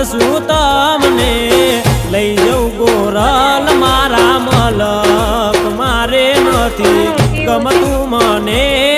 પાછું તમને લઈ જઉં ગોરલ મારા મલક મારે નથી ગમતું મને